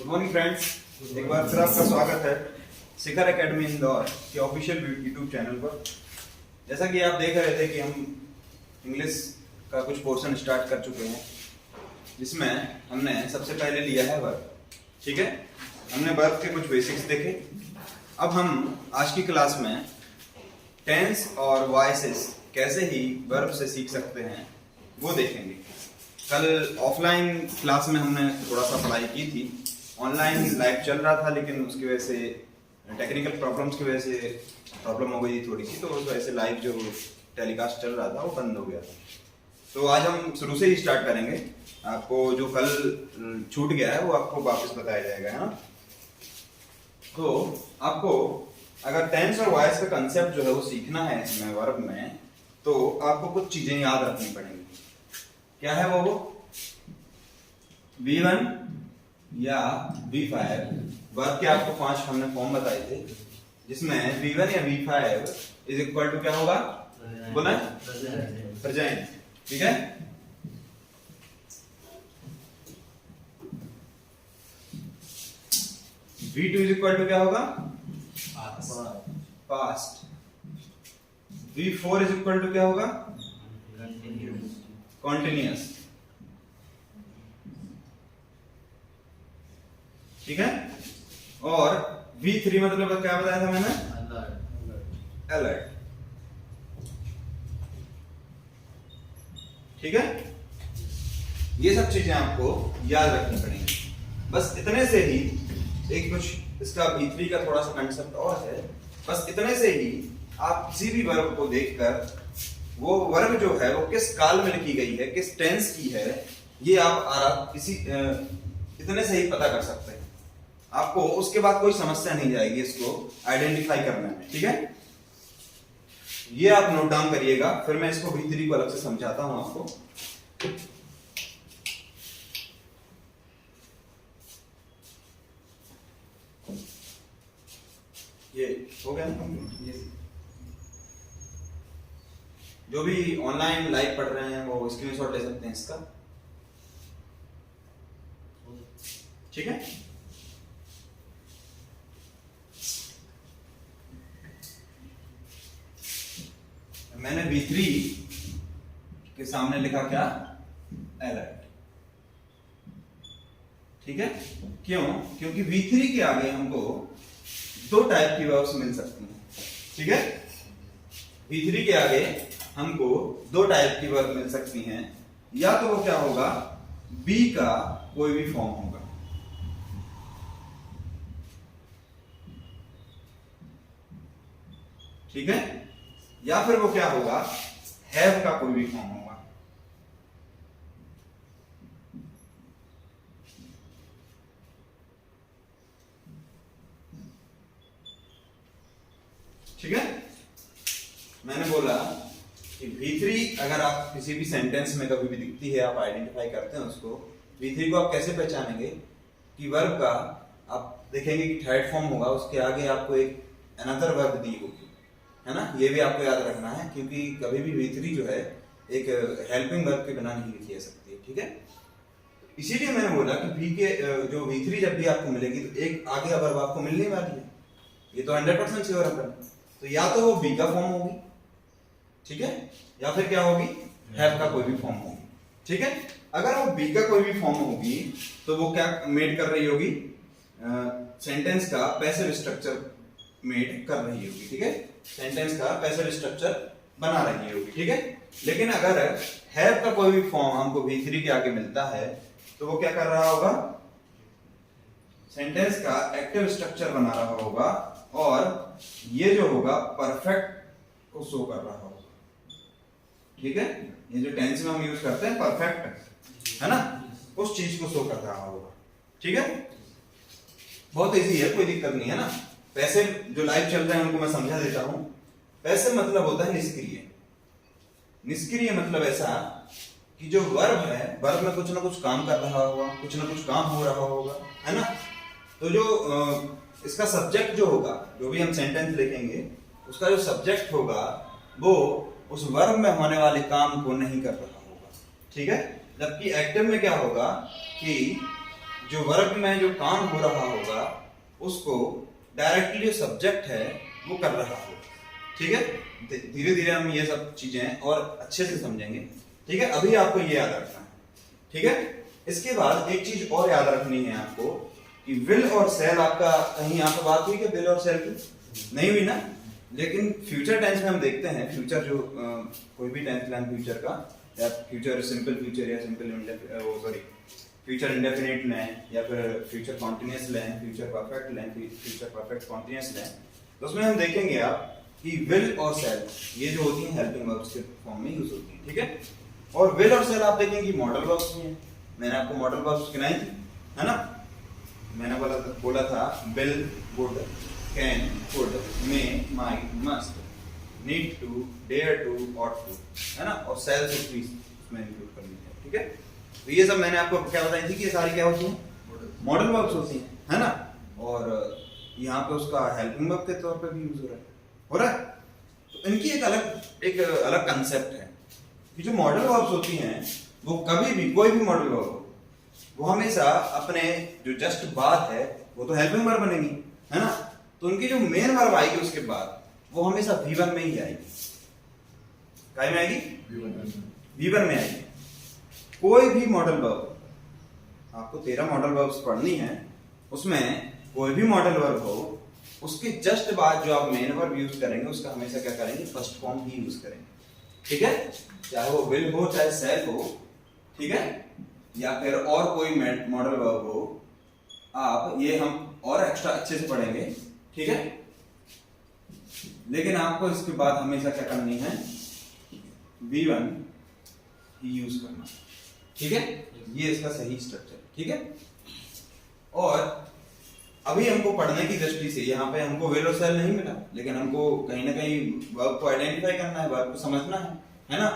Good morning friends, एक बार फिर आपका स्वागत है शिखर एकेडमी इंदौर के ऑफिशियल यूट्यूब चैनल पर। जैसा कि आप देख रहे थे कि हम इंग्लिश का कुछ पोर्शन स्टार्ट कर चुके हैं, जिसमें हमने सबसे पहले लिया है वर्ब। ठीक है, हमने वर्ब के कुछ बेसिक्स देखे। अब हम आज की क्लास में टेंस और वॉइसेस कैसे ही वर्ब से सीख सकते हैं वो देखेंगे। कल ऑफलाइन क्लास में हमने थोड़ा सा पढ़ाई की थी, ऑनलाइन लाइव चल रहा था, लेकिन उसकी वजह से टेक्निकल प्रॉब्लम्स की वजह से प्रॉब्लम हो गई थी थोड़ी सी, तो उस वजह से लाइव जो टेलीकास्ट चल रहा था वो बंद हो गया था। तो आज हम शुरू से ही स्टार्ट करेंगे। आपको जो कल छूट गया है वो आपको वापस बताया जाएगा, है ना। तो आपको अगर टेंस और वॉइस का कंसेप्ट जो है वो सीखना है इसमें वर्ब में, तो आपको कुछ चीजें याद रखनी पड़ेंगी। क्या है वो? V1 या V5 वर्ब के आपको 5 हमने फॉर्म बताए थे, जिसमें V1 या V5 इज इक्वल टू क्या होगा? बोला प्रेजेंट। ठीक है, V2 इज इक्वल टू क्या होगा? Past. V4 is equal to क्या होगा? कॉन्टिन्यूअस। ठीक है, और V3 मतलब क्या बताया था मैंने? अलर्ट। ठीक है, ये सब चीजें आपको याद रखनी पड़ेंगी। बस इतने से ही एक कुछ इसका V3 का थोड़ा सा कंसेप्ट और है। बस इतने से ही आप किसी भी वर्ब को देखकर वो वर्ब जो है वो किस काल में लिखी गई है, किस टेंस की है, ये आप किसी इतने से ही पता कर सकते हैं। आपको उसके बाद कोई समस्या नहीं जाएगी इसको आइडेंटिफाई करने में। ठीक है, ये आप नोट डाउन करिएगा, फिर मैं इसको V3 को अलग से समझाता हूं आपको। ये हो गया ना। ये जो भी ऑनलाइन लाइव पढ़ रहे हैं वो स्क्रीनशॉट ले सकते हैं इसका। ठीक है, मैंने V3 के सामने लिखा क्या? अलर्ट। ठीक है, क्यों? क्योंकि V3 के आगे हमको 2 टाइप की वर्ब्स मिल सकती हैं। ठीक है, V3 के आगे हमको 2 टाइप की वर्ब मिल सकती हैं। या तो वो क्या होगा? बी का कोई भी फॉर्म होगा। ठीक है, या फिर वो क्या होगा? हैव का कोई भी फॉर्म होगा। ठीक है, मैंने बोला कि V3 अगर आप किसी भी सेंटेंस में कभी भी दिखती है, आप आइडेंटिफाई करते हैं उसको। V3 को आप कैसे पहचानेंगे? कि वर्ब का आप देखेंगे कि थर्ड फॉर्म होगा, उसके आगे आपको एक अनदर वर्ब दी होगी, है ना। ये भी आपको याद रखना है, क्योंकि कभी भी V3 जो है एक हेल्पिंग वर्ब के बिना नहीं लिखी जा सकती है। ठीक है, इसीलिए मैंने बोला कि जो V3 जब भी आपको मिलेगी तो एक आगे वर्ब आपको मिलने वाली है, ये तो 100% श्योर है। तो या तो वो बी का फॉर्म होगी, ठीक है, या फिर क्या होगी? हैव का कोई भी फॉर्म होगी। ठीक है, अगर वो बी का कोई भी फॉर्म होगी तो वो क्या मेड कर रही होगी? सेंटेंस का पैसिव स्ट्रक्चर मेड कर रही होगी। ठीक है, सेंटेंस का पैसिव स्ट्रक्चर बना रही होगी। ठीक है, लेकिन अगर हैव का कोई भी फॉर्म हमको V3 के आगे मिलता है तो वो क्या कर रहा होगा? सेंटेंस का एक्टिव स्ट्रक्चर बना रहा होगा, और ये जो होगा परफेक्ट को शो कर रहा होगा। ठीक है, ये जो टेंस में हम यूज करते हैं परफेक्ट, है ना, उस चीज को शो कर रहा होगा। ठीक है, बहुत इजी है, कोई दिक्कत नहीं है ना। पैसे जो लाइव चल रहे हैं उनको मैं समझा देता हूं। पैसे मतलब होता है निष्क्रिय। निष्क्रिय मतलब ऐसा कि जो वर्ब है, वर्ब में कुछ ना कुछ काम कर रहा होगा, कुछ ना कुछ काम हो रहा होगा, है ना। तो जो इसका सब्जेक्ट जो होगा, जो भी हम सेंटेंस लिखेंगे, उसका जो सब्जेक्ट होगा वो उस वर्ब में होने वाले काम को नहीं कर रहा होगा। ठीक है, जबकि एक्टिव में क्या होगा कि जो वर्ब में जो काम हो रहा होगा उसको डायरेक्टली जो सब्जेक्ट है वो कर रहा होगा। ठीक है, धीरे धीरे हम ये सब चीजें और अच्छे से समझेंगे। ठीक है, अभी आपको ये याद रखना है। ठीक है, इसके बाद एक चीज और याद रखनी है आपको कि विल और सेल, आपका कहीं यहाँ पे बात हुई कि विल और सेल की नहीं हुई ना, लेकिन फ्यूचर टेंस में हम देखते हैं, फ्यूचर जो कोई भी टेंस लें फ्यूचर का, या फ्यूचर सिंपल फ्यूचर या सिंपल फ्यूचर इंडेफिनिट लें या फिर फ्यूचर कॉन्टिन्यूअस लें, फ्यूचर परफेक्ट लें, फ्यूचर परफेक्ट कॉन्टिन्यूअस लें, तो उसमें हम देखेंगे आप कि विल और सेल ये जो होती हैं हेल्पिंग वर्ब्स के फॉर्म में यूज होती हैं। ठीक है, और विल और सेल आप देखेंगे मॉडल वर्ब्स भी हैं। मैंने आपको मॉडल वर्ब्स गिनाई थी, है ना। मैंने बोला था will, would, can, could, may, might, must, need to, dare to, ought to, है ना, और सेल से भी उसमें इंक्लूड करनी है। ठीक है, तो ये सब मैंने आपको क्या बताई थी कि ये सारी क्या होती हैं, मॉडल वर्ब्स होती हैं, है ना। और यहाँ पे उसका हेल्पिंग वर्ब के तौर पे भी यूज हो रहा है। तो इनकी एक अलग कंसेप्ट है कि जो मॉडल वर्ब्स होती हैं वो कभी भी, कोई भी मॉडल वर्ब हो, वो हमेशा अपने जो जस्ट बात है वो तो हेल्पिंग वर्ब बनेगी, है ना। तो उनकी जो मेन वर्ब आएगी उसके बाद वो हमेशा V1 में ही आएगी। क्या में आएगी? V1 में आएगी। कोई भी मॉडल वर्ब, आपको 13 मॉडल वर्ब्स पढ़नी है, उसमें कोई भी मॉडल वर्ब हो उसके जस्ट बाद जो आप मेन वर्ब यूज करेंगे उसका हमेशा क्या करेंगे, फर्स्ट फॉर्म ही यूज करेंगे। ठीक है, चाहे वो विल हो चाहे सेल हो, ठीक है, या फिर और कोई मॉडल वर्ब हो, आप ये हम और एक्स्ट्रा अच्छे से पढ़ेंगे। ठीक है, लेकिन आपको इसके बाद हमेशा क्या करनी है, V1 ही यूज करना। ठीक है, ये इसका सही स्ट्रक्चर। ठीक है, और अभी हमको पढ़ने की दृष्टि से यहाँ पे हमको विल और सेल नहीं मिला, लेकिन हमको कहीं ना कहीं वर्ब को आइडेंटिफाई करना है, वर्ब को समझना है ना।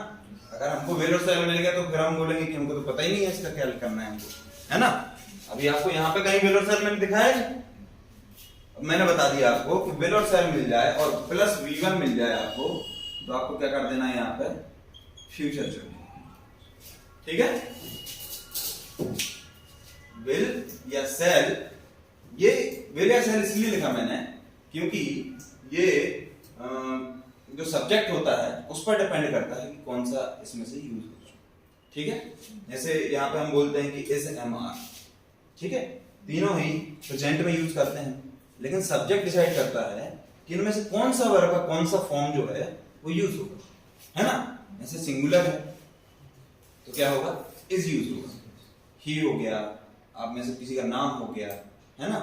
अगर हमको विल और सेल मिल गया तो फिर हम बोलेंगे कि हमको तो पता ही नहीं है इसका क्या करना है हमको, है ना। अभी आपको यहाँ पे कहीं विल और सेल मैंने दिखाया है, मैंने बता दिया आपको कि विल और सेल मिल जाए और प्लस V1 मिल जाए आपको, तो आपको क्या कर देना है यहाँ पे, फ्यूचर चुनना। ठीक है, विल या सेल, ये विल या सेल इसलिए लिखा मैंने क्योंकि ये जो सब्जेक्ट होता है उस पर डिपेंड करता है कि कौन सा इसमें से यूज होता है। ठीक है, जैसे यहाँ पे हम बोलते हैं कि इज MR, ठीक है, तीनों ही प्रेजेंट में यूज करते हैं, लेकिन सब्जेक्ट डिसाइड करता है कि इनमें से कौन सा वर्ब का कौन सा फॉर्म जो है वो यूज होगा, है ना। जैसे सिंगुलर है तो क्या होगा, इज यूज होगा। ही हो गया, आप में से किसी का नाम हो गया, है ना,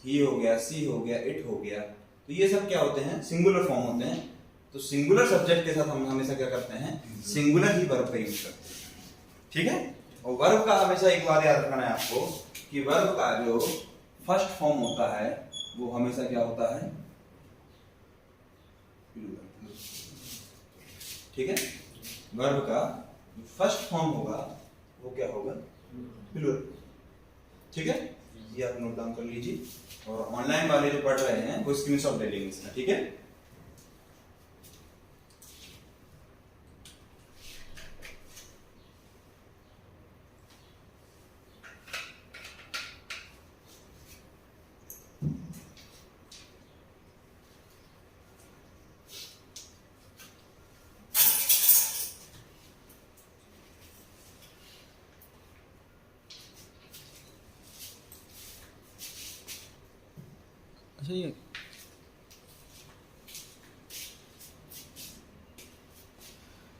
ही हो गया, सी हो गया, इट हो गया, तो ये सब क्या होते हैं, सिंगुलर फॉर्म होते हैं। तो सिंगुलर सब्जेक्ट के साथ हम हमेशा क्या करते हैं, सिंगुलर ही वर्ब का यूज करते हैं। ठीक है, और वर्ब का हमेशा एक बात याद रखना है आपको कि वर्ब का जो फर्स्ट फॉर्म होता है वो हमेशा क्या होता है, ठीक है, वर्ब का फर्स्ट फॉर्म होगा वो क्या होगा, प्लूरल। ठीक है, ये आप नोट डाउन कर लीजिए, और ऑनलाइन वाले जो पढ़ रहे हैं वो स्क्रीनशॉट ले लेंगे इसका। ठीक है, अच्छा ये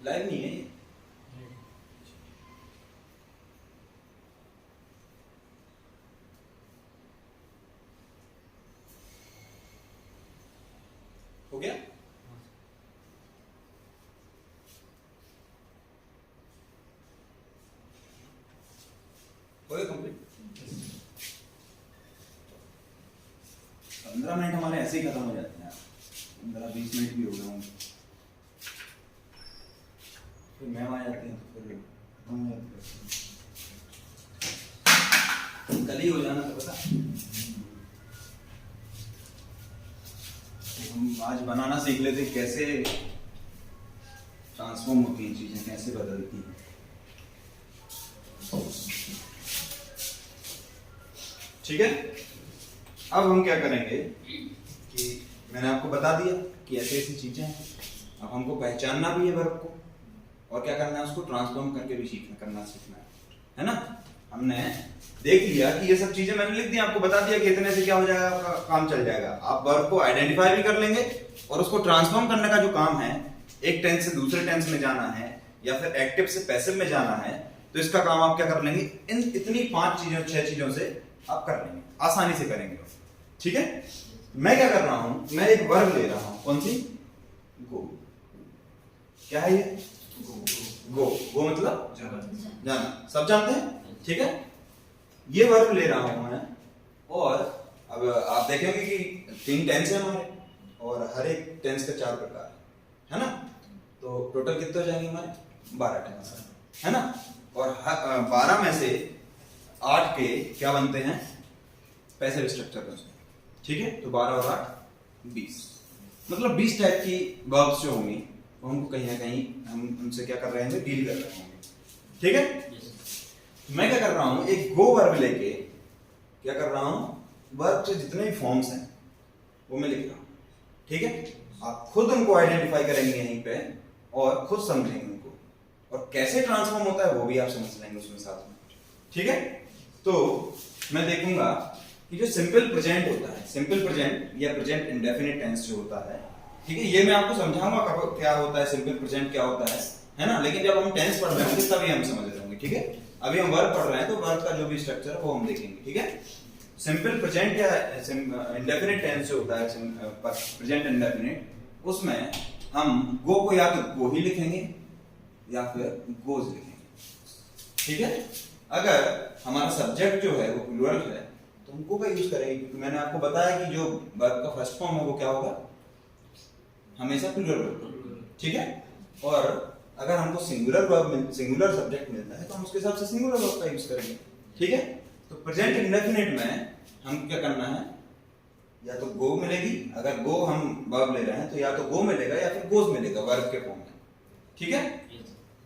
लाइव नहीं है ये, हो गया। हो गया कंप्लीट। 15 मिनट हमारे ऐसे ही खत्म हो जाते हैं, 15-20 मिनट भी हो गए होंगे, फिर मैम आ जाते हैं तो फिर खत्म हो जाते हैं। कल ही हो जाना था पता, हम आज बनाना सीख लेते कैसे ट्रांसफॉर्म होती हैं चीजें, कैसे बदलती हैं। ठीक है। अब हम क्या करेंगे कि मैंने आपको बता दिया कि ऐसी ऐसी चीजें हैं, अब हमको पहचानना भी है वर्ब को, और क्या करना है, उसको ट्रांसफॉर्म करके भी सीखना है ना। हमने देख लिया कि ये सब चीजें मैंने लिख दी, आपको बता दिया कि इतने से क्या हो जाएगा, आपका काम चल जाएगा। आप वर्ब को आइडेंटिफाई भी कर लेंगे और उसको ट्रांसफॉर्म करने का जो काम है, एक टेंस से दूसरे टेंस में जाना है या फिर एक्टिव से पैसिव में जाना है, तो इसका काम आप क्या कर लेंगे, इन इतनी 5 चीजों 6 चीजों से आप कर लेंगे, आसानी से करेंगे। ठीक है। मैं क्या कर रहा हूं, मैं एक वर्ब ले रहा हूं, कौन सी, गो। क्या है ये, गो। गो मतलब जाना, सब जानते हैं। ठीक है। ये वर्ब ले रहा हूं मैं, और अब आप देखेंगे कि 3 टेंस है हमारे, और हर एक टेंस का 4 प्रकार है ना। तो टोटल कितने हो जाएंगे हमारे, 12 टेंस है ना। और 12 में से 8 के क्या बनते हैं, पैसिव स्ट्रक्चर बनते हैं। ठीक है। तो 12 और 8 20, मतलब 20 टाइप की वर्ब्स जो होंगी वो हमको कहीं ना कहीं हम उनसे क्या कर रहे हैं, डील कर रहे होंगे। ठीक है। मैं क्या कर रहा हूं, एक गो वर्ब लेके क्या कर रहा हूं, वर्ब के जितने भी फॉर्म्स हैं वो मैं लिख रहा हूं। ठीक है। आप खुद उनको आइडेंटिफाई करेंगे यहीं पे और खुद समझेंगे उनको, और कैसे ट्रांसफॉर्म होता है वो भी आप समझ लेंगे उसमें साथ में। ठीक है। तो मैं देखूंगा कि जो सिंपल प्रेजेंट होता है, सिंपल प्रेजेंट या प्रेजेंट इंडेफिनिट टेंस जो होता है, ठीक है, ये मैं आपको समझाऊंगा कब क्या होता है, सिंपल प्रेजेंट क्या होता है ना। लेकिन जब हम टेंस पढ़ रहे होंगे तभी हम समझ रहे होंगे। ठीक है। अभी हम वर्ब पढ़ रहे हैं तो वर्ब का जो भी स्ट्रक्चर है वो हम देखेंगे। ठीक है। सिंपल प्रेजेंट या इंडेफिनिट टेंस जो होता है, प्रेजेंट इंडेफिनिट, उसमें हम गो को या तो गो ही लिखेंगे या फिर गोज लिखेंगे। ठीक है। अगर हमारा सब्जेक्ट जो है वो प्लूरल है तो हम गो का यूज करेंगे, क्योंकि मैंने आपको बताया कि जो वर्ब का फर्स्ट फॉर्म है वो क्या होगा, हमेशा प्लूरल होगा। ठीक है। और अगर हमको सिंगुलर वर्ब, सिंगुलर सब्जेक्ट मिलता है तो हम उसके हिसाब से सिंगुलर वर्ब का यूज करेंगे। ठीक है। तो प्रेजेंट इंडेफिनिट में हम क्या करना है, या तो गो मिलेगी, अगर गो हम वर्ब ले रहे हैं तो या तो गो मिलेगा या फिर गोज मिलेगा वर्ब के फॉर्म में। ठीक है।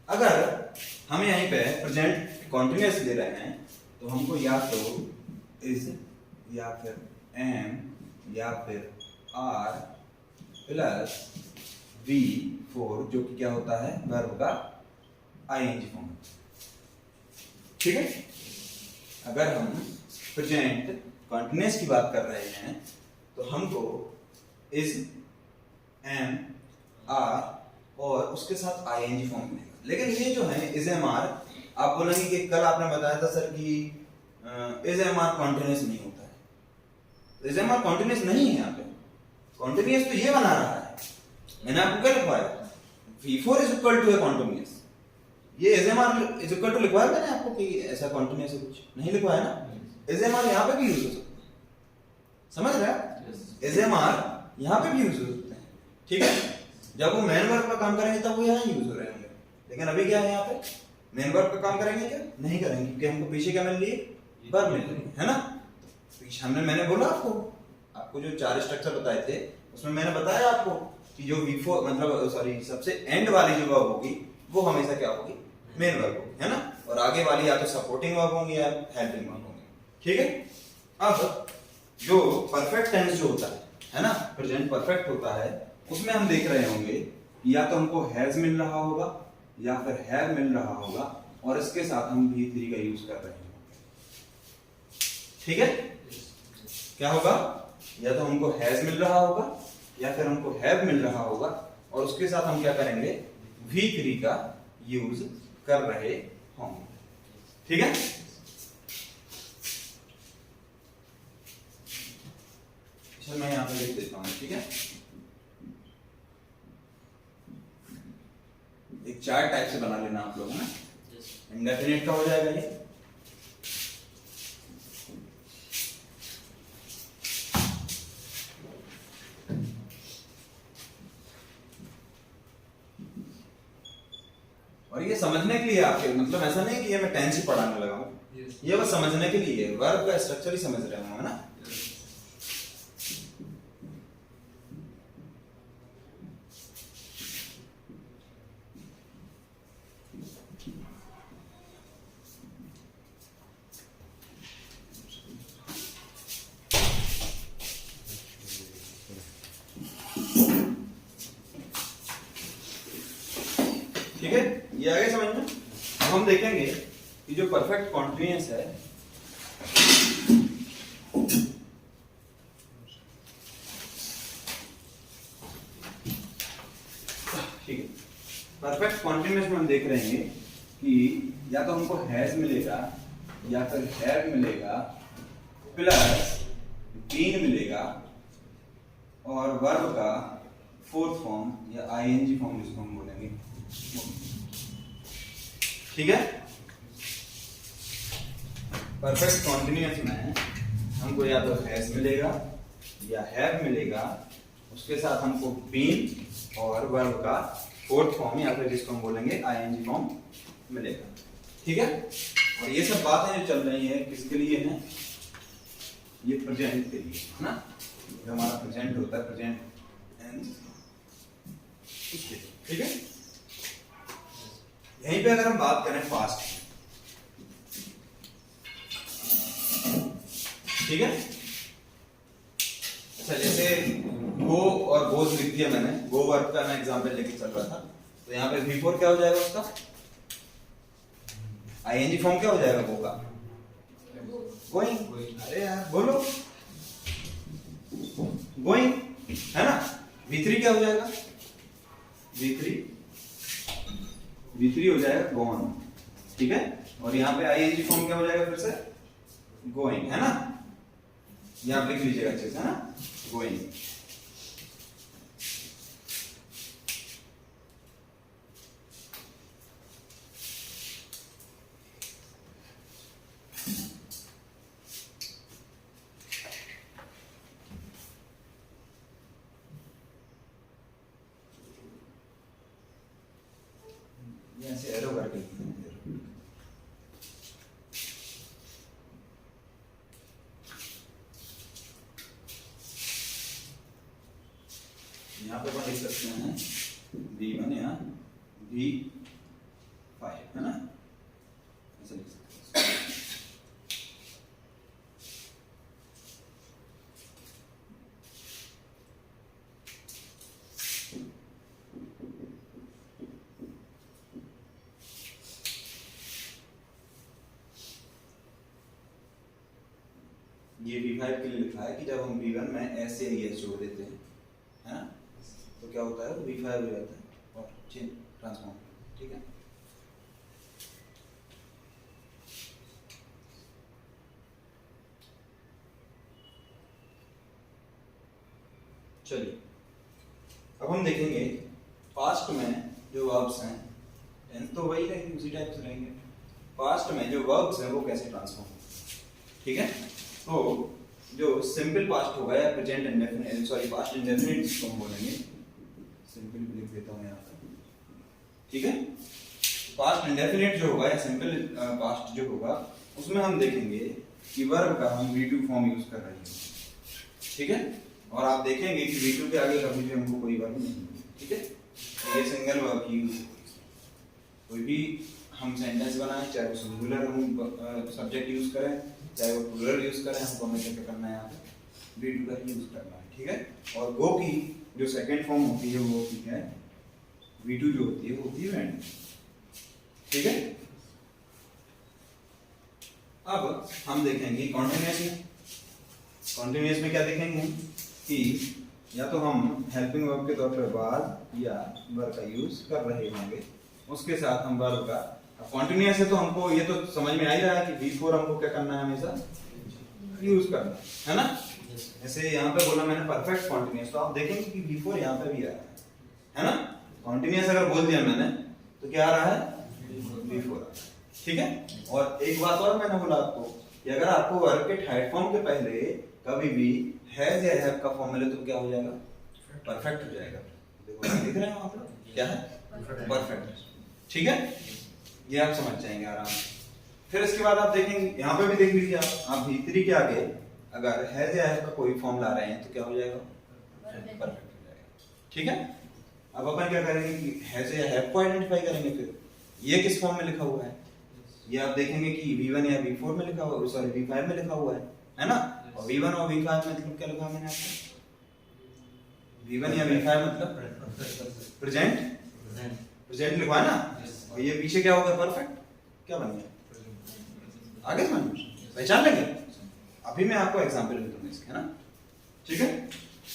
अगर हम यहीं पे प्रेजेंट कॉन्टिन्यूअस ले रहे हैं तो हमको या तो इज या फिर एम या फिर आर प्लस V4, जो कि क्या होता है, वर्ब का आईएनजी फॉर्म। ठीक है। अगर हम प्रेजेंट कॉन्टिन्यूअस की बात कर रहे हैं तो हमको इज, एम, आर और उसके साथ आईएनजी फॉर्म मिलेगा। लेकिन ये जो है इज एम आर, आप बोलेंगे कि कल आपने बताया था सर कि इज एम आर कॉन्टिन्यूअस नहीं होता है। इज एम आर कॉन्टिन्यूअस नहीं है, यहाँ पे कॉन्टिन्यूअस तो ये बना रहा है, मैंने आपको क्या लिखवाया, V4 is equal to A continuous. ये is M R is equal to लिखवाया मैंने आपको कि ऐसा कॉन्टिन्यूअस है, कुछ नहीं लिखवाया ना। इज एम आर यहाँ पे भी यूज हो सकता है, समझ रहे हैं, इज एम आर यहाँ पे भी यूज हो सकते हैं। ठीक है। जब वो मेन वर्ब का काम करेंगे तब वो यहाँ यूज हो रहे होंगे, लेकिन अभी क्या है, यहाँ पे मेन वर्ब का काम करेंगे क्या, नहीं करेंगे, क्योंकि हमको पीछे क्या मिल रही है, वर्ब मिल रही है ना। तो हमने, मैंने बोला आपको जो 4 स्ट्रक्चर बताए थे उसमें मैंने बताया आपको कि जो V4 मतलब सॉरी सबसे एंड वाली जो वर्ब होगी वो हमेशा क्या होगी, मेन वर्ब होगी, है ना। और आगे वाली या तो सपोर्टिंग वर्ब होंगी या हेल्पिंग वर्ब होंगी। ठीक है। अब जो परफेक्ट टेंस जो होता है ना, प्रेजेंट परफेक्ट होता है, उसमें हम देख रहे होंगे या तो हमको हैज मिल रहा होगा या फिर हैव मिल रहा होगा, और इसके साथ हम V3 का यूज कर रहे हैं। ठीक है। क्या होगा, या तो हमको हैज मिल रहा होगा या फिर हमको हैव मिल रहा होगा, और उसके साथ हम क्या करेंगे, V3 का यूज कर रहे होंगे। ठीक है। चलो मैं यहां पे लिख देता हूं। ठीक है। एक 4 टाइप से बना लेना आप लोग, है ना। इंडेफिनिट का हो जाएगा ये, और ये समझने के लिए आपके, मतलब ऐसा नहीं कि ये मैं टेंस ही पढ़ाने लगा हूं, ये बस समझने के लिए, वर्ब का स्ट्रक्चर ही समझ रहे हो, है ना। ठीक है, ये आ गया समझ में। अब हम देखेंगे कि जो परफेक्ट कॉन्टिन्यूअस है, ठीक है, परफेक्ट कॉन्टिन्यूअस में हम देख रहे हैं कि या तो हमको हैज मिलेगा या फिर हैव मिलेगा प्लस बीन मिलेगा और वर्ब का फोर्थ फॉर्म या आईएनजी फॉर्म जिसको हम बोलेंगे, ठीक है। परफेक्ट कॉन्टिन्यूअस में हमको या तो हैज मिलेगा या हैव मिलेगा, उसके साथ हमको बीन और वर्ब का फोर्थ फॉर्म या फिर जिसको हम बोलेंगे आईएनजी फॉर्म मिलेगा, ठीक है। और ये सब बातें जो चल रही है किसके लिए है, ये प्रेजेंट के लिए है ना, जो हमारा प्रेजेंट होता है, प्रेजेंट टेंस, ठीक है। यहीं पे अगर हम बात करें पास्ट, ठीक है। अच्छा, जैसे गो और गोज लिख दिया मैंने, गो वर्ब का मैं एग्जांपल लेके चल रहा था, तो यहाँ पे V4 क्या हो जाएगा उसका, आईएनजी फॉर्म क्या हो जाएगा गो का, गोइंग। अरे यार बोलो, गोइंग है ना। V3 क्या हो जाएगा, V3 हो जाएगा गॉन, ठीक है। और यहाँ पे आईएनजी फॉर्म क्या हो जाएगा फिर से, गोइंग, है ना। ये आप लिख लीजिएगा अच्छे से, है ना, गोइंग। ऐसे एरो करके यहाँ पे अपन लिख सकते हैं V1 या V5, है ना, ऐसे लिख सकते हैं। ये V5 के लिए लिखा है कि जब हम V1 में एस या एस जोड़ देते हैं, है ना, तो क्या होता है, वो V5 हो जाता है और चेंज ट्रांसफॉर्म, ठीक है। चलिए अब हम देखेंगे पास्ट में जो वर्ब्स हैं, टेंस तो वही रहेंगे, उसी टाइप से रहेंगे। पास्ट में जो वर्ब्स हैं वो कैसे ट्रांसफॉर्म, ठीक है। तो जो सिंपल पास्ट होगा या present indefinite, sorry past indefinite जिसको हम बोलेंगे, सिंपल भी लिख देता हूं यहाँ पर, ठीक है। पास्ट इंडेफिनिट जो होगा या सिंपल पास्ट जो होगा, उसमें हम देखेंगे कि वर्ब का हम V2 फॉर्म यूज कर रहे हैं, ठीक है। और आप देखेंगे कि V2 के आगे कभी भी हमको कोई वर्ब नहीं मिलेगा, ठीक है। ये सिंगल वर्ब की यूज, कोई भी हम सेंटेंस बनाएं, चाहे वो सिंगुलर हम सब्जेक्ट यूज करें, चाहे वो प्लूरल यूज करें, हमको हमेशा क्या करना है, यहाँ पे V2 का यूज करना है, ठीक है। और गो की जो सेकंड फॉर्म होती है वो होती है V2, जो होती है वो होती है वेंट, ठीक है। अब हम देखेंगे कॉन्टिन्यूअस में क्या देखेंगे कि या तो हम हेल्पिंग वर्ब के तौर पर वाज या वर्ब का यूज कर रहे होंगे, उसके साथ हम वर्ब का, कॉन्टिन्यूअस है तो हमको ये तो समझ में आ ही रहा है कि V4 हमको क्या करना है, हमेशा यूज करना है ना। जैसे यहाँ पे बोला मैंने परफेक्ट कॉन्टिन्यूअस, तो आप देखेंगे कि V4 यहाँ पे भी आ रहा है ना। कॉन्टिन्यूअस अगर बोल दिया मैंने तो क्या आ रहा है, V4, ठीक है। और एक बात और मैंने बोला आपको कि अगर आपको वर्ब के थर्ड फॉर्म के पहले कभी भी हैज या हैव का फॉर्म मिले तो क्या हो जाएगा, परफेक्ट हो जाएगा। देखो लिख रहे हैं वहां पर क्या है, परफेक्ट, ठीक है। ये आप समझ जाएंगे आराम से। फिर इसके बाद आप देखेंगे यहाँ पे भी देख लीजिए आप V3 के आगे अगर हैज या हैव का कोई फॉर्म ला रहे हैं तो क्या हो जाएगा, परफेक्ट हो जाएगा, ठीक है। अब अपन क्या करेंगे कि हैज या हैव को आइडेंटिफाई करेंगे। फिर ये किस फॉर्म में लिखा हुआ है, ये आप देखेंगे कि V1 या V4 में लिखा हुआ है, सॉरी V5 में लिखा हुआ है ना। और V1 और V5 में मतलब क्या लिखा है मैंने आपको, V1 या V5 मतलब प्रेजेंट प्रेजेंट लिखवा है ना, और ये पीछे क्या होगा, परफेक्ट क्या बन गया, आगे समझ पहचान लेंगे। अभी मैं आपको एग्जांपल भी दूंगा इसके, है ना, ठीक है।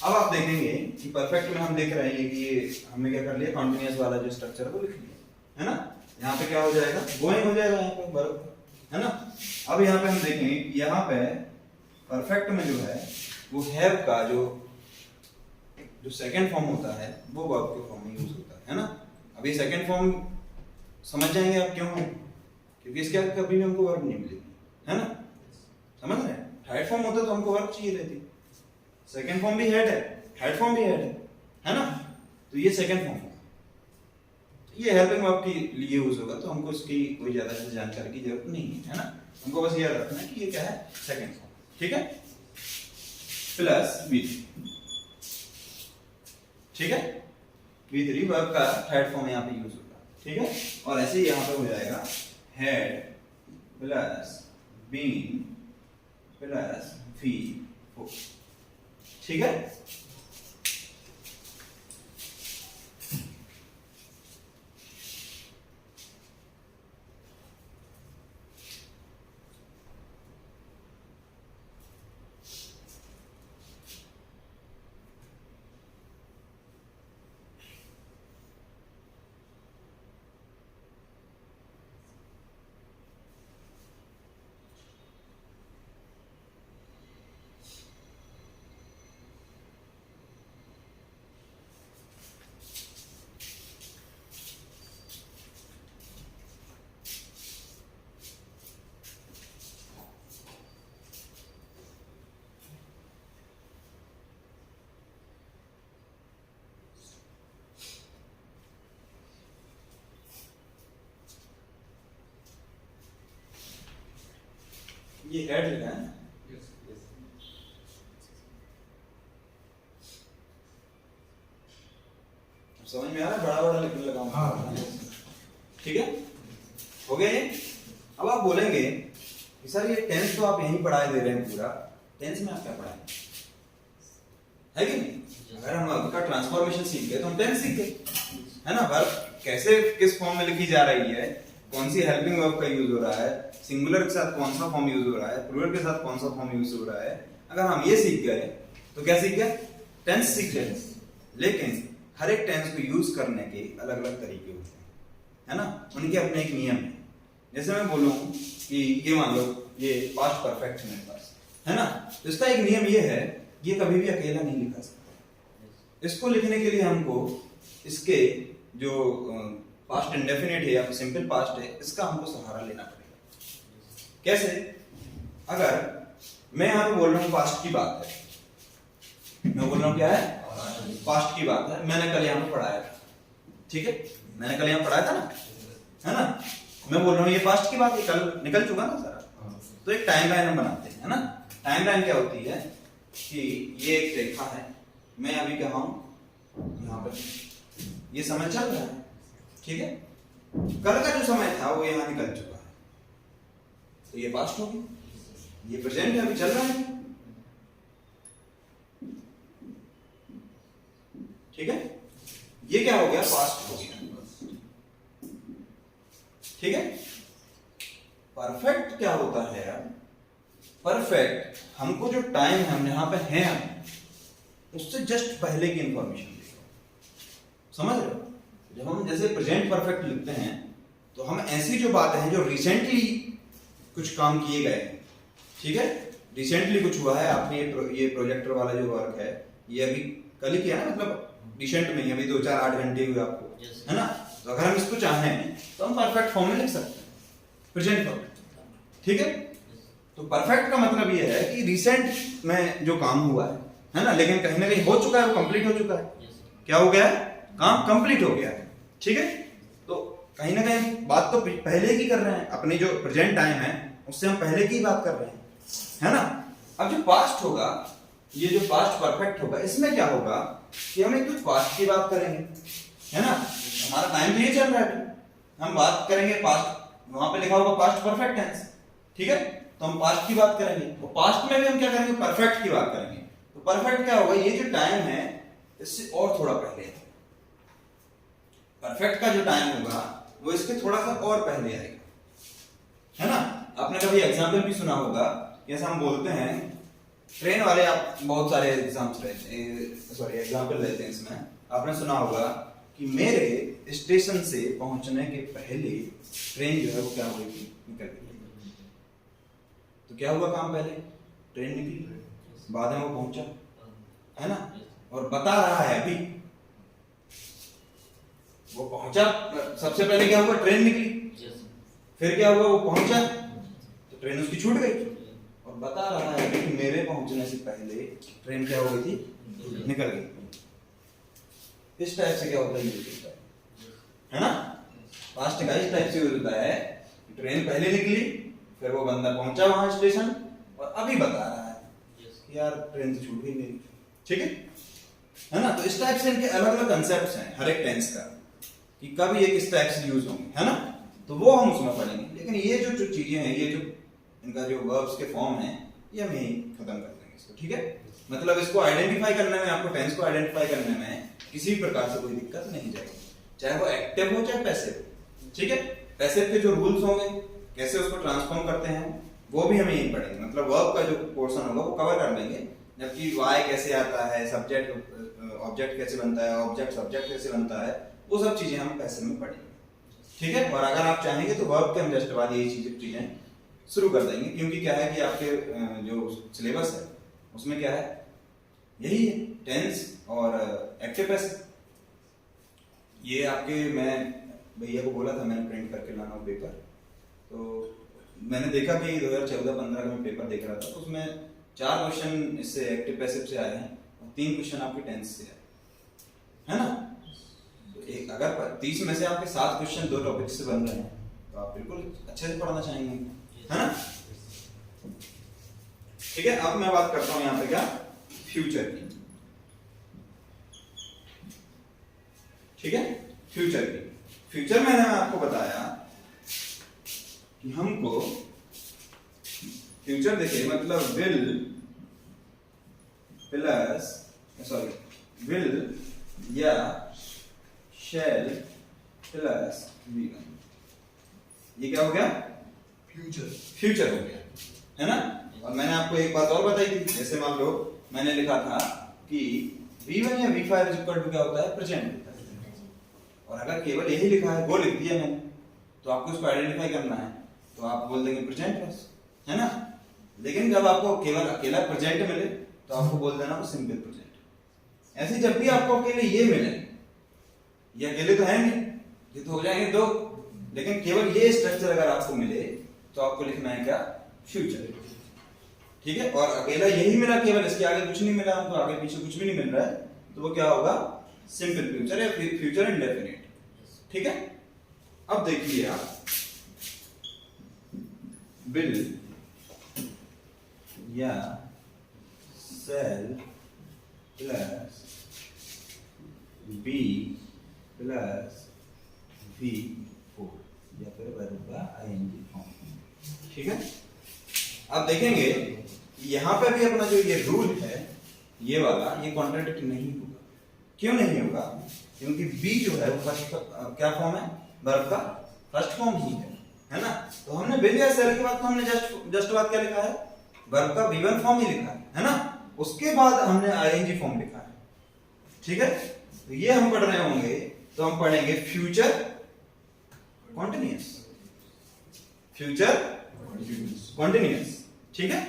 अब आप देखेंगे कि परफेक्ट में हम देख रहे हैं कि ये हमने क्या कर लिया, कॉन्टिन्यूअस वाला जो स्ट्रक्चर है वो लिख लिया, है ना। यहाँ पे क्या हो जाएगा, गोइंग हो जाएगा यहाँ पे वर्ब, है ना। अब यहाँ पे हम देखेंगे, यहाँ पे परफेक्ट में जो है वो हैव का जो सेकंड फॉर्म होता है वो वर्ब के फॉर्म में यूज होता है ना। अब ये सेकंड फॉर्म समझ जाएंगे आप क्यों है, क्योंकि इसके आगे कभी भी हमको वर्ब नहीं मिलेगी, है ना, समझ रहे हैं। थर्ड फॉर्म होता तो हमको वर्ब चाहिए रहती, सेकंड फॉर्म भी हेड है, थर्ड फॉर्म भी हेड है ना। तो ये सेकंड फॉर्म है, ये हेल्पिंग वर्ब के लिए यूज होगा, तो हमको इसकी कोई ज्यादा से जानकारी की जरूरत नहीं है ना। हमको बस याद रखना है कि ये क्या है, सेकंड फॉर्म, ठीक है, प्लस V3, ठीक है। V3 वर्ब का थर्ड फॉर्म यहाँ पे यूज होगा, ठीक है। और ऐसे ही यहाँ पे हो जाएगा head plus been plus V4, ठीक है। ये हेड लिखा है, समझ में आ रहा है, बड़ा बड़ा लिखने लगा हूं, ठीक है, हो गया ये। अब आप बोलेंगे कि सर ये टेंस तो आप यहीं पढ़ाए दे रहे हैं, पूरा टेंस में आप क्या पढ़ाएं, है कि नहीं। अगर हम वर्ब का ट्रांसफॉर्मेशन सीख गए तो हम टेंस सीख गए, है ना। वर्ब कैसे किस फॉर्म में लिखी जा रही है, कौन सी हेल्पिंग वर्ब का यूज हो रहा है, सिंगुलर के साथ कौन सा फॉर्म यूज हो रहा है, प्लूरल के साथ कौन सा फॉर्म यूज हो रहा है, अगर हम ये सीख गए तो क्या सीख गए, टेंस सीख गए। लेकिन हर एक टेंस को यूज करने के अलग अलग तरीके होते हैं, है ना, उनके अपने एक नियम है। जैसे मैं बोलूं कि ये मान लो ये पास्ट परफेक्ट है मेरे पास, है ना, तो इसका एक नियम ये है, ये कभी भी अकेला नहीं लिखा सकता। इसको लिखने के लिए हमको इसके जो पास्ट इंडेफिनिट है या सिंपल पास्ट है, इसका हमको सहारा लेना पड़ेगा। कैसे, अगर मैं यहां पे बोल रहा हूं पास्ट की बात है, मैं बोल रहा हूं क्या है, पास्ट की बात है, मैंने कल यहां पे पढ़ाया था, ठीक है, मैंने कल यहां पढ़ाया था ना, है ना, मैं बोल रहा हूं ये पास्ट की बात है, कल निकल चुका ना सारा। तो एक टाइम लाइन हम बनाते हैं, है ना। टाइम लाइन क्या होती है कि ये एक रेखा है, मैं अभी कहां हूं, यहां पर, ये समय चल रहा है, ठीक है, कल का जो समय था वो यहां निकल चुका है, तो ये पास्ट हो गया। ये प्रेजेंट है, अभी चल रहा है, ठीक है, ये क्या हो गया, पास्ट हो गया, ठीक है। परफेक्ट क्या होता है, परफेक्ट हमको जो टाइम हम यहां पे हैं उससे जस्ट पहले की इंफॉर्मेशन देगा, समझ रहे हो। जब हम जैसे प्रेजेंट परफेक्ट लिखते हैं तो हम ऐसी जो बातें हैं जो रिसेंटली कुछ काम किए गए हैं, ठीक है, रिसेंटली कुछ हुआ है, आपने ये प्रोजेक्टर वाला जो वर्क है ये अभी कल ही किया ना, मतलब रिसेंट में ही, अभी 2-4-8 घंटे हुए आपको, है ना। तो अगर हम इसको चाहें तो हम परफेक्ट फॉर्म में लिख सकते हैं, प्रेजेंट परफेक्ट, ठीक है। तो परफेक्ट का मतलब ये है कि रिसेंट में जो काम हुआ है ना, लेकिन कहीं ना कहीं हो चुका है, वो कंप्लीट हो चुका है, क्या हो गया है, काम कंप्लीट हो गया है, ठीक है। तो कहीं ना कहीं बात तो पहले की कर रहे हैं, अपनी जो प्रेजेंट टाइम है उससे हम पहले की बात कर रहे हैं, है ना। अब जो पास्ट होगा, ये जो पास्ट परफेक्ट होगा, इसमें क्या होगा कि हम एक तो पास्ट की बात करेंगे, है ना, हमारा टाइम तो ये चल रहा है, हम बात करेंगे पास्ट, वहां पे लिखा होगा पास्ट परफेक्ट टेंस, ठीक है, तो हम पास्ट की बात करेंगे, तो पास्ट में भी हम क्या करेंगे, परफेक्ट की बात करेंगे। तो परफेक्ट क्या होगा, ये जो टाइम है इससे और थोड़ा पहले है, परफेक्ट का जो टाइम होगा वो इसके थोड़ा सा और पहले आएगा, है ना। आपने कभी एग्जाम्पल भी सुना होगा, जैसे हम बोलते हैं ट्रेन वाले, आप बहुत सारे एग्जाम्पल लेते हैं इसमें। आपने सुना होगा कि मेरे स्टेशन से पहुंचने के पहले ट्रेन जो है वो क्या हुई थी, निकल गई। तो क्या हुआ काम, पहले ट्रेन निकली, बाद में वो पहुंचा, है ना, और बता रहा है अभी वो पहुंचा। सबसे पहले क्या हुआ, ट्रेन निकली, फिर क्या हुआ, वो पहुंचा तो ट्रेन उसकी छूट गई, और बता रहा है कि मेरे पहुंचने से पहले ट्रेन क्या हो गई थी, निकल गई। इस टाइप से क्या होता है, यूज होता है ना। पास्ट का इस टाइप से यूज होता है, ट्रेन पहले निकली, फिर वो बंदा पहुंचा वहां स्टेशन, और अभी बता रहा है कि यार ट्रेन तो छूट गई मेरी, ठीक है ना। तो इस टाइप से इनके अलग अलग कंसेप्ट हैं हर एक टेंस का, कि कब ये किस टाइप से यूज होंगे, है ना। तो वो हम उसमें पढ़ेंगे, लेकिन ये जो जो चीजें हैं, ये जो इनका जो वर्ब्स के फॉर्म है, ये हम यही खत्म कर देंगे इसको, ठीक है। मतलब इसको आइडेंटिफाई करने में, आपको टेंस को आइडेंटिफाई करने में किसी भी प्रकार से कोई दिक्कत नहीं जाएगी, चाहे वो एक्टिव हो चाहे पैसिव, ठीक है। पैसिव के जो रूल्स होंगे, कैसे उसको ट्रांसफॉर्म करते हैं, वो भी हमें यही पढ़ेंगे। मतलब वर्ब का जो पोर्शन होगा वो कवर कर लेंगे, जबकि वाई कैसे आता है, सब्जेक्ट ऑब्जेक्ट कैसे बनता है, ऑब्जेक्ट सब्जेक्ट कैसे बनता है, वो सब चीजें हम पैसिव में पढ़ेंगे, ठीक है। और अगर आप चाहेंगे तो वर्ब के हम जस्ट बाद यही चीजें शुरू कर देंगे, क्योंकि क्या है कि आपके जो सिलेबस है उसमें क्या है, यही है टेंस और एक्टिव पैसिव। ये आपके, मैं भैया को बोला था मैंने प्रिंट करके लाना पेपर, तो मैंने देखा कि 2014-15 में पेपर देख रहा था, तो उसमें 4 क्वेश्चन इससे एक्टिव पैसिव से आए हैं और 3 क्वेश्चन आपके टेंस से आए, है ना। तो एक अगर 30 में से आपके 7 क्वेश्चन 2 टॉपिक से बन रहे हैं, तो आप बिल्कुल अच्छे से पढ़ना चाहेंगे, है ना। ठीक है, अब मैं बात करता हूं यहाँ पे क्या, फ्यूचर की, ठीक है। फ्यूचर की, फ्यूचर में मैंने आपको बताया कि हमको फ्यूचर देखिए, मतलब विल प्लस, सॉरी, विल या शैल प्लस वी1, ये क्या हो गया, फ्यूचर, फ्यूचर हो गया, है ना। और मैंने आपको एक बात और बताई थी, जैसे मान लो मैंने लिखा था कि V1 या V5 इक्वल टू क्या होता है, प्रेजेंट होता है, और अगर केवल यही लिखा है, वो लिख दिया मैंने, तो आपको इसको आइडेंटिफाई करना है, तो आप बोल देंगे प्रेजेंट बस, है ना। लेकिन जब आपको केवल अकेला प्रेजेंट मिले, तो आपको बोल देना वो सिंपल प्रेजेंट। ऐसे जब भी आपको अकेले ये मिले, ये अकेले तो है नहीं, ये तो हो जाएंगे 2, लेकिन केवल ये स्ट्रक्चर अगर आपको मिले, तो आपको लिखना है क्या, फ्यूचर, ठीक है। और अकेला यही मिला, केवल इसके आगे कुछ नहीं मिला, तो आगे पीछे कुछ भी नहीं मिल रहा है, तो वो क्या होगा, सिंपल फ्यूचर या फ्यूचर इंडेफिनिट, ठीक है। अब देखिए आप, विल या cell plus B plus V4 या फिर वर्ब का ing फॉर्म, ठीक है। अब देखेंगे यहां पे भी अपना जो ये रूल है, ये वाला, ये कॉन्ट्रडिक्ट नहीं होगा। क्यों नहीं होगा, क्योंकि बी जो है वो फर्स्ट क्या फॉर्म है, वर्ब का फर्स्ट फॉर्म ही है ना। तो हमने विल या सेल के बाद तो हमने जस्ट बाद क्या लिखा है, वर्ब का V1 फॉर्म ही लिखा है ना। उसके बाद हमने ing फॉर्म लिखा है, ठीक है। तो ये हम पढ़ रहे होंगे, तो हम पढ़ेंगे फ्यूचर कॉन्टिन्यूअस, फ्यूचर कॉन्टिन्यूअस, ठीक है।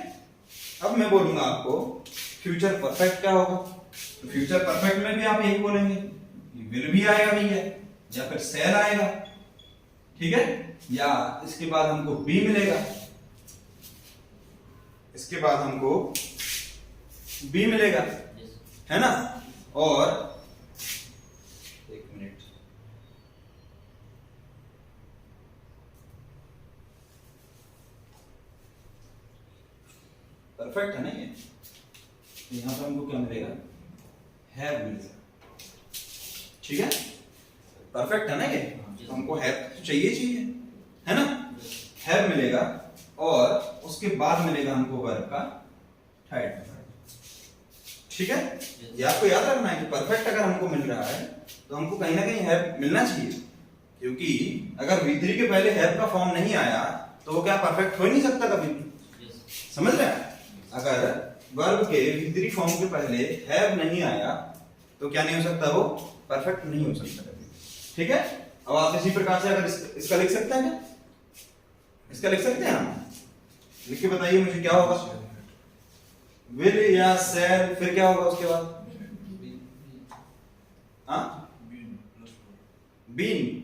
अब मैं बोलूंगा आपको फ्यूचर परफेक्ट क्या होगा, तो फ्यूचर परफेक्ट में भी आप यही बोलेंगे, विल भी आएगा भैया, या फिर सेल आएगा, ठीक है। या इसके बाद हमको बी मिलेगा, इसके बाद हमको बी मिलेगा, है ना। और एक मिनट, परफेक्ट है ना ये, यहां पर हमको क्या मिलेगा, हैव मिलेगा, ठीक है। परफेक्ट है ना ये, तो हमको हैव चाहिए, है ना। हैव मिलेगा, और उसके बाद मिलेगा हमको वर्ब का थर्ड, ठीक है, ये आपको याद रखना है कि परफेक्ट अगर हमको मिल रहा है तो हमको कहीं ना कहीं हैव मिलना चाहिए, क्योंकि अगर V3 के पहले हैव का फॉर्म नहीं आया तो वो क्या परफेक्ट हो ही नहीं सकता कभी। समझ रहे हैं? अगर वर्ब के V3 फॉर्म के पहले हैव नहीं आया तो क्या नहीं हो सकता, वो परफेक्ट नहीं हो सकता कभी। ठीक है, अब आप इसी प्रकार से अगर इसका लिख सकते हैं क्या, इसका लिख सकते हैं हम, लिख के बताइए मुझे क्या होगा, विल या शैल, फिर क्या होगा उसके बाद, हाँ बीन,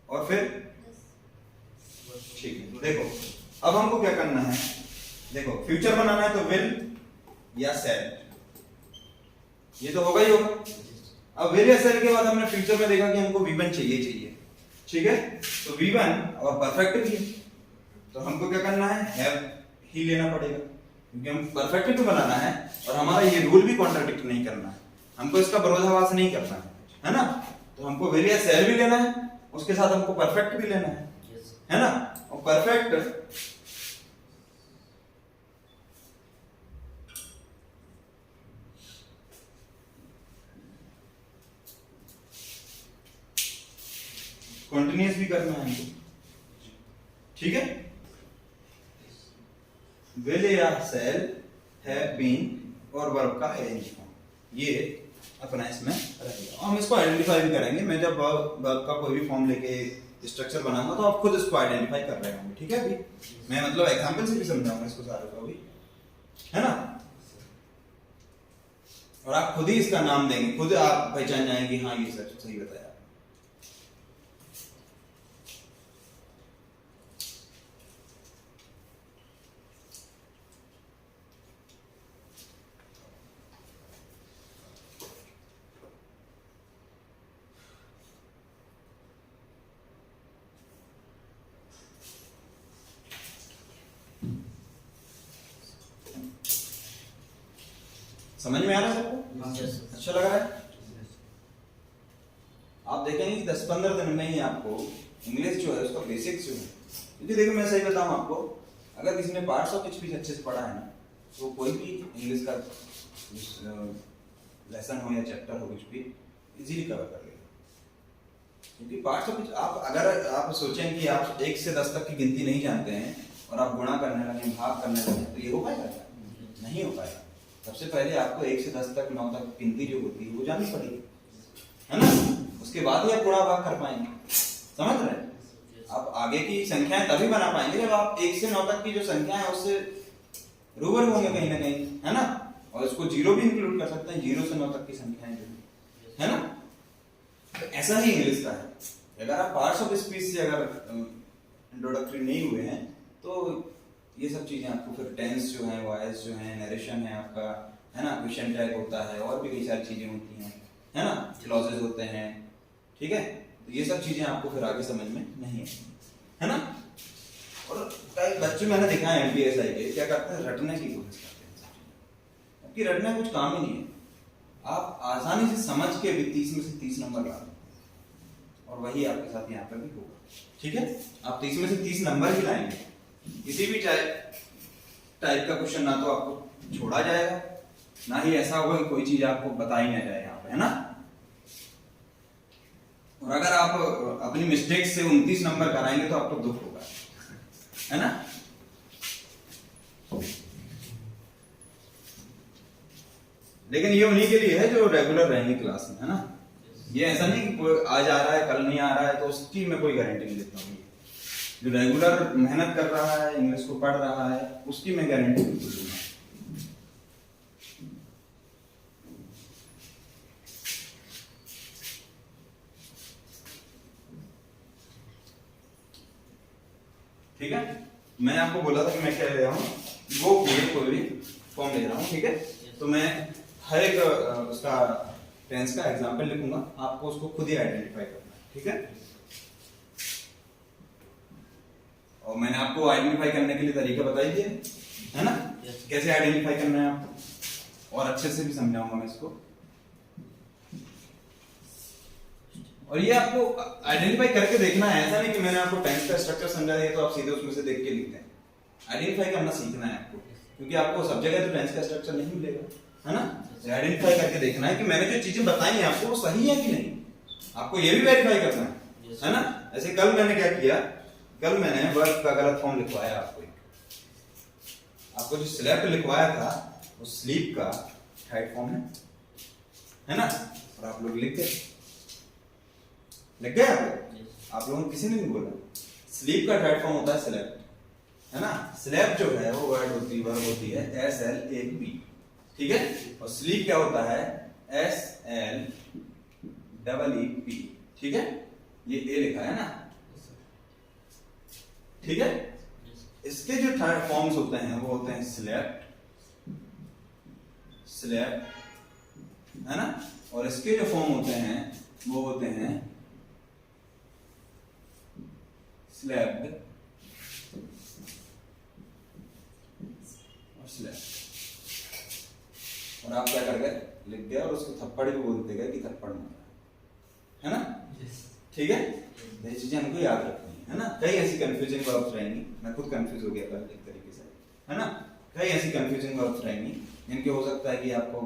और फिर ठीक है। देखो अब हमको क्या करना है, देखो फ्यूचर बनाना है तो विल या शैल, ये तो होगा ही होगा। अब विल या शैल के बाद हमने फ्यूचर में देखा कि हमको V1 चाहिए, ठीक है, तो V1 और परफेक्ट भी है तो हमको क्या करना है, हैव ही लेना पड़ेगा, क्योंकि हम परफेक्ट तो बनाना है और हमारा ये रूल भी कॉन्ट्राडिक्ट नहीं करना है, हमको इसका विरोधाभास नहीं करना है ना। तो हमको विल या शैल भी लेना है, उसके साथ हमको परफेक्ट भी लेना है ना। और परफेक्ट कंटिन्यूअस भी करना है हमको, ठीक है। विल या शैल, हैव बीन और वर्ब का अरेंज फॉर्म, ये अपना इसमें रहेगा। और हम इसको आइडेंटिफाई भी करेंगे, मैं जब वर्ब का कोई भी फॉर्म लेके स्ट्रक्चर बनाऊंगा तो आप खुद इसको आइडेंटिफाई कर रहे होंगे, ठीक है। अभी मैं मतलब एग्जांपल से भी समझाऊंगा इसको सारे को अभी, है ना। और आप खुद ही इसका नाम देंगे, खुद आप पहचान जाएंगे, हाँ ये सच सही बताया। समझ में आ रहा है सबको? अच्छा लग रहा है? आप देखेंगे कि 10-15 दिन में ही आपको इंग्लिश जो है उसका बेसिक्स जो है, क्योंकि देखो मैं सही बताऊं आपको, अगर किसी ने पार्ट्स ऑफ स्पीच अच्छे से पढ़ा है ना तो कोई भी इंग्लिश का लेसन हो या चैप्टर हो कुछ भी इजीली कवर कर लेगा, क्योंकि पार्ट्स ऑफ स्पीच आप अगर आप सोचें कि आप 1 से 10 तक की गिनती नहीं जानते हैं और आप गुणा करने लगे, भाग करने लगे, तो ये हो पाएगा? नहीं हो पाएगा। सबसे पहले आपको 1 से 10 तक 9 तक गिनती जो होती है वो जाननी पड़ेगी, है ना। उसके बाद ही आप गुणा भाग कर पाएंगे, समझ रहे हैं। आप आगे की संख्याएं तभी बना पाएंगे जब आप 1 से 9 तक की जो संख्या है उससे रूबरू होंगे कहीं ना कहीं, है ना। और इसको जीरो भी इंक्लूड कर सकते हैं, 0 से 9 तक की संख्याएं जो है ना। तो ऐसा ही इंग्लिश का है, अगर आप पार्ट्स ऑफ स्पीच से अगर इंट्रोडक्टरी नहीं हुए हैं तो ये सब चीजें आपको फिर टेंस जो है, वॉइस जो है, नरेशन है आपका, है ना, क्वेश्चन टैग होता है और भी कई सारी चीजें होती हैं, है ना, क्लॉजेस होते हैं, ठीक है। तो ये सब चीजें आपको फिर आगे समझ में नहीं है ना। और कई बच्चे मैंने देखा है MPSI के क्या करते हैं, रटने की कोशिश करते हैं, कि रटना कुछ काम ही नहीं है। आप आसानी से समझ के भी 30 में से 30 नंबर ला लो और वही आपके साथ यहाँ पर भी होगा, ठीक है। आप 30 में से 30 नंबर ही लाएंगे, किसी भी टाइप का क्वेश्चन ना तो आपको छोड़ा जाएगा, ना ही ऐसा होगा कि कोई चीज आपको बताई ना जाए यहाँ पे, है ना। और अगर आप अपनी मिस्टेक से 29 नंबर कराएंगे तो आपको दुख होगा, है ना। लेकिन ये उन्हीं के लिए है जो रेगुलर रहेंगे क्लास में, है ना। ये ऐसा नहीं कि आज आ रहा है कल नहीं आ रहा है, तो उसकी मैं कोई गारंटी नहीं देता हूँ। जो रेगुलर मेहनत कर रहा है, इंग्लिश को पढ़ रहा है, उसकी मैं गारंटी बिल्कुल दूंगा। ठीक है, मैंने आपको बोला था कि मैं क्या ले रहा हूँ, वो कोई भी फॉर्म ले रहा हूँ, ठीक है। तो मैं हर एक उसका टेंस का एग्जांपल लिखूंगा, आपको उसको खुद ही आइडेंटिफाई करना है, ठीक है। और मैंने आपको आइडेंटिफाई करने के लिए तरीका बताई दिए, है ना, कैसे आइडेंटिफाई करना है आपको, और अच्छे से भी समझाऊंगा मैं इसको। और ये आपको आइडेंटिफाई करके देखना है, ऐसा नहीं कि मैंने आपको टेंस का स्ट्रक्चर समझा दिया तो आप सीधे उसमें से देख के लिखते हैं। आइडेंटिफाई करना सीखना है आपको, क्योंकि आपको सब जगह तो टेंस का स्ट्रक्चर नहीं मिलेगा, है ना? आइडेंटिफाई करके देखना है कि मैंने जो चीजें बताई हैं आपको वो सही है कि नहीं। आपको ये भी वेरीफाई करना है ना? ऐसे कल मैंने क्या किया, कल मैंने वर्ब का गलत फॉर्म लिखवाया आपको जो स्लेप्ट लिखवाया था वो स्लीप का राइट फॉर्म है ना? और आप लोग लिख गए आप लोगों ने किसी ने नहीं बोला। स्लीप का राइट फॉर्म होता है स्लेप्ट, है ना? स्लेप जो है वो वर्ब होती है SLAP, ठीक है? और स्लीप क्या होता है SLEEP, ठीक है? ये ए लिखा है ना, ठीक है? इसके जो थर्ड फॉर्म्स होते हैं वो होते हैं स्लेप्ट, है ना? और इसके जो फॉर्म होते हैं वो होते हैं स्लैब्ड और स्लैब्ड। और आप क्या कर गए, लिख गए और उसको थप्पड़ भी बोलते गए कि थप्पड़ मारा, है ना? ठीक है? ये चीजें हमको याद रखनी है ना? कई ऐसी कंफ्यूजिंग वर्ब्स रहेंगी, मैं खुद कंफ्यूज हो गया था एक तरीके से, है ना? कई ऐसी कंफ्यूजिंग वर्ब्स रहेंगी जिनके हो सकता है कि आपको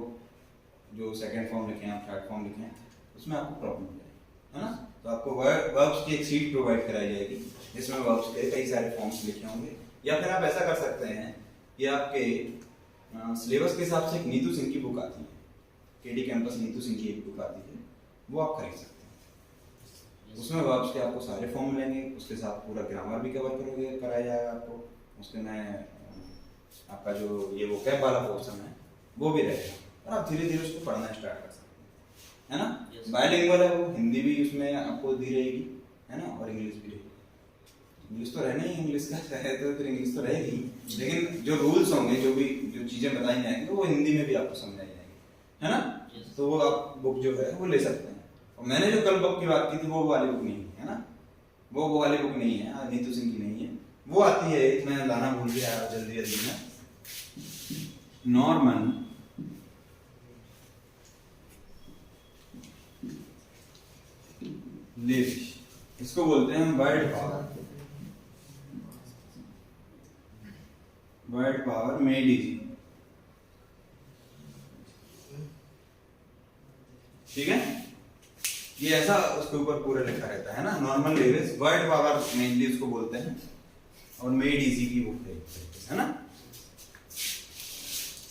जो सेकंड फॉर्म लिखे हैं, थर्ड फॉर्म लिखे हैं, उसमें आपको प्रॉब्लम हो जाएगी, है ना? तो आपको वर्ब्स की एक शीट प्रोवाइड कराई जाएगी जिसमें वर्ब्स के कई सारे फॉर्म्स लिखे होंगे। या फिर आप ऐसा कर सकते हैं कि आपके सिलेबस के हिसाब से एक नीतू सिंह की बुक आती है, केडी कैंपस नीतू सिंह की एक बुक आती है, वो आप खरीद सकते हैं। उसमें वर्ब्स के आपको सारे फॉर्म मिलेंगे, उसके साथ पूरा ग्रामर भी कवर कराया जाएगा आपको, उसके में आपका जो ये वोकैब वाला पोर्शन है वो भी रहेगा, और आप धीरे धीरे उसको पढ़ना स्टार्ट कर सकते हैं, है ना? बायलिंगुअल है वो, हिंदी भी उसमें आपको दी रहेगी, है ना? और इंग्लिश भी रहेगी। इंग्लिश तो रहना ही, इंग्लिश का है तो फिर इंग्लिश तो रहेगी, लेकिन जो रूल्स होंगे, जो चीजें बताई जाएंगी वो हिंदी में भी आपको समझाई जाएगी, है ना? तो वो आप बुक जो है वो ले सकते हैं। और मैंने जो कल बुक की बात की थी वो वाली बुक नहीं है ना, वो वाली बुक नहीं है, नीतू सिंह की नहीं है, वो आती है, मैं लाना भूल गया जल्दी में, नॉर्मन लेविश, इसको बोलते हैं वर्ड पावर मेड इजी, ठीक है? ये ऐसा उसके ऊपर पूरा लिखा रहता है ना, normal lavish, word power mainly उसको बोलते हैं, और मेड इजी की बुक है ना?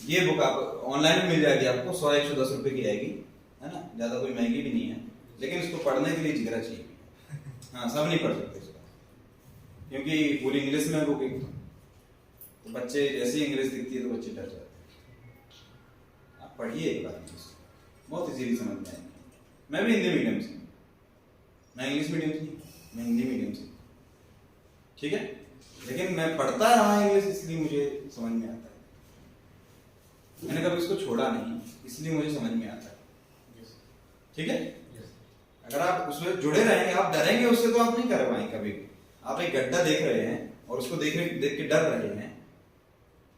ये बुक आप ऑनलाइन में मिल जाएगी आपको, 100-110 रुपए की आएगी, है ना? ज्यादा कोई महंगी भी नहीं है, लेकिन इसको पढ़ने के लिए जिगरा चाहिए। हाँ, सब नहीं पढ़ सकते इसको, क्योंकि पूरी इंग्लिश में बुक एक, तो बच्चे जैसे ही इंग्लिश दिखती है तो बच्चे डर जाते हैं। आप पढ़िए एक बार, बहुत इजीली समझ में आएगी। मैं भी हिंदी मीडियम से, मैं इंग्लिश मीडियम से, मैं हिंदी मीडियम से, ठीक है? लेकिन मैं पढ़ता रहा इंग्लिश, इसलिए मुझे समझ में आता है। मैंने कभी इसको छोड़ा नहीं, इसलिए मुझे समझ में आता है, ठीक है? अगर आप उसमें जुड़े रहेंगे, आप डरेंगे उससे तो आप नहीं कर पाएंगे कभी भी। आप एक गड्ढा देख रहे हैं और उसको देख के डर रहे हैं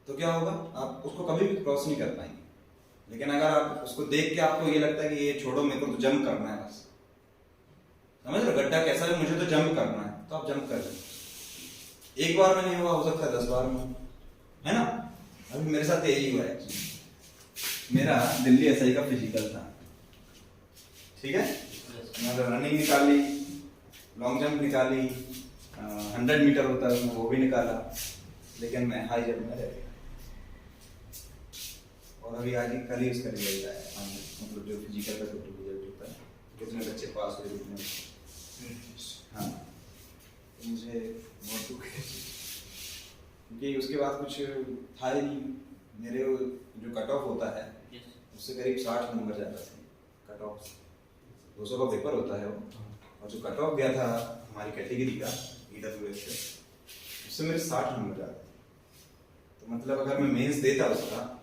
तो क्या होगा, आप उसको कभी भी क्रॉस नहीं कर पाएंगे। लेकिन अगर आप उसको देख के आपको ये लगता है कि ये छोड़ो, मेरे को तो जंप करना है बस, समझ रहे हो? गड्ढा कैसा है, मुझे तो जंप करना है, तो आप जंप कर लें। एक बार में नहीं हुआ, हो सकता है 10 बार में, है ना? अभी मेरे साथ यही हुआ है, मेरा दिल्ली एसआई का फिजिकल था, ठीक है? मैंने रनिंग निकाली, लॉन्ग जंप निकाली, 100 मीटर होता है उसमें वो भी निकाला, लेकिन मैं हाई जंप में रह गया। और अभी आज कल ही उसका रिजल्ट आया, मतलब जो फिजिकल का टोटल रिजल्ट होता है, कितने बच्चे पास हुए, कितने, हाँ, तो मुझे बहुत दुख है, क्योंकि उसके बाद कुछ था ही नहीं। मेरे जो कट ऑफ होता है उससे करीब 60 नंबर जाता थे कट ऑफ, 200 का पेपर होता है वो, और जो कट ऑफ गया था हमारी कैटेगरी का EWS से, उससे मेरे 60 नंबर जाते थे। तो मतलब अगर मैं मेंस देता उसका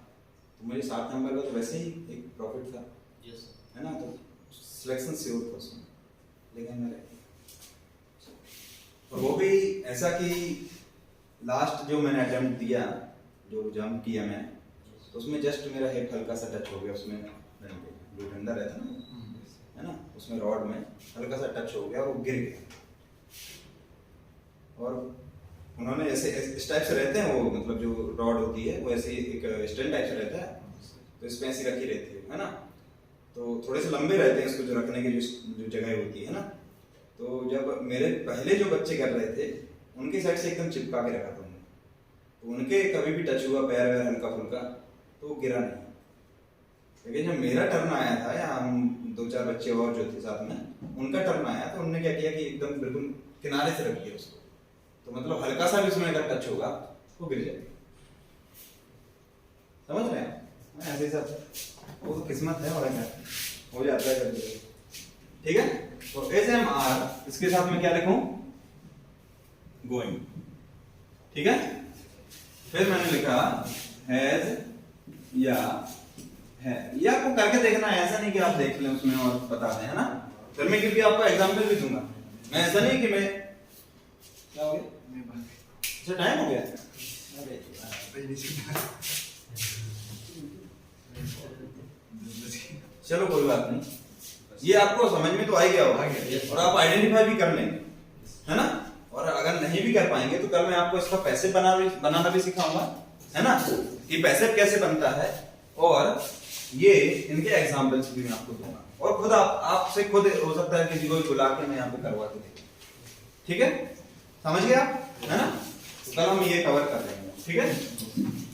तो मुझे 60 नंबर का तो वैसे ही एक प्रॉफिट था, है ना? तो सिलेक्शन श्योर था उसमें, लेकिन मेरे, और वो भी ऐसा कि लास्ट जो मैंने अटेम्प्ट दिया, जो जंप किया मैं, तो उसमें जस्ट मेरा हेड हल्का सा टच हो गया उसमें, जो डंडा रहता ना, है ना, उसमें रॉड में हल्का सा टच हो गया और वो गिर गया। और उन्होंने ऐसे इस टाइप से रहते हैं वो, मतलब जो रॉड होती है वो ऐसे एक स्टैंड टाइप से रहता है, तो तो इसमें ऐसी रखी रहती है ना, तो थोड़े से लंबे रहते हैं इसको जो रखने की जो जगह होती है ना। तो जब मेरे पहले जो बच्चे कर रहे थे उनके साइड से एकदम चिपका के रखा था उन्होंने, तो उनके कभी भी टच हुआ पैर वैर हल्का फुल्का तो वो गिरा नहीं। लेकिन जब मेरा टर्न आया था या हम 2-4 बच्चे और जो थे साथ में, उनका टर्न आया तो उन्होंने क्या किया कि एकदम बिल्कुल किनारे से रख दिया उसको, तो मतलब हल्का सा भी उसमें अगर टच होगा वो गिर जाएगा। समझ रहे हैं? ऐसे सब वो तो किस्मत है और क्या हो जाता है कभी। ठीक है, तो SMR इसके साथ में क्या लिखूं? गोइंग। ठीक है, फिर मैंने लिखा हैज या है, ये आपको करके देखना है, ऐसा नहीं कि आप देख लें उसमें और बता दें, है ना। फिर मैं क्योंकि आपको एग्जांपल भी दूंगा, मैं ऐसा नहीं कि मैं क्या हो गया, अच्छा टाइम हो गया, चलो कोई बात नहीं, ये आपको समझ में तो आ गया होगा और आप आइडेंटिफाई भी कर लेंगे, है ना। और अगर नहीं भी कर पाएंगे तो कल मैं आपको इसका पैसे बनाना भी सिखाऊंगा, है ना, कि पैसे कैसे बनता है, और ये इनके एग्जांपल्स भी मैं आपको दूंगा, और खुद आपसे खुद हो सकता है किसी को बुला के मैं यहाँ पे करवा के देखूं। ठीक है, समझ गए आप, है ना। कल हम ये कवर कर लेंगे, ठीक है।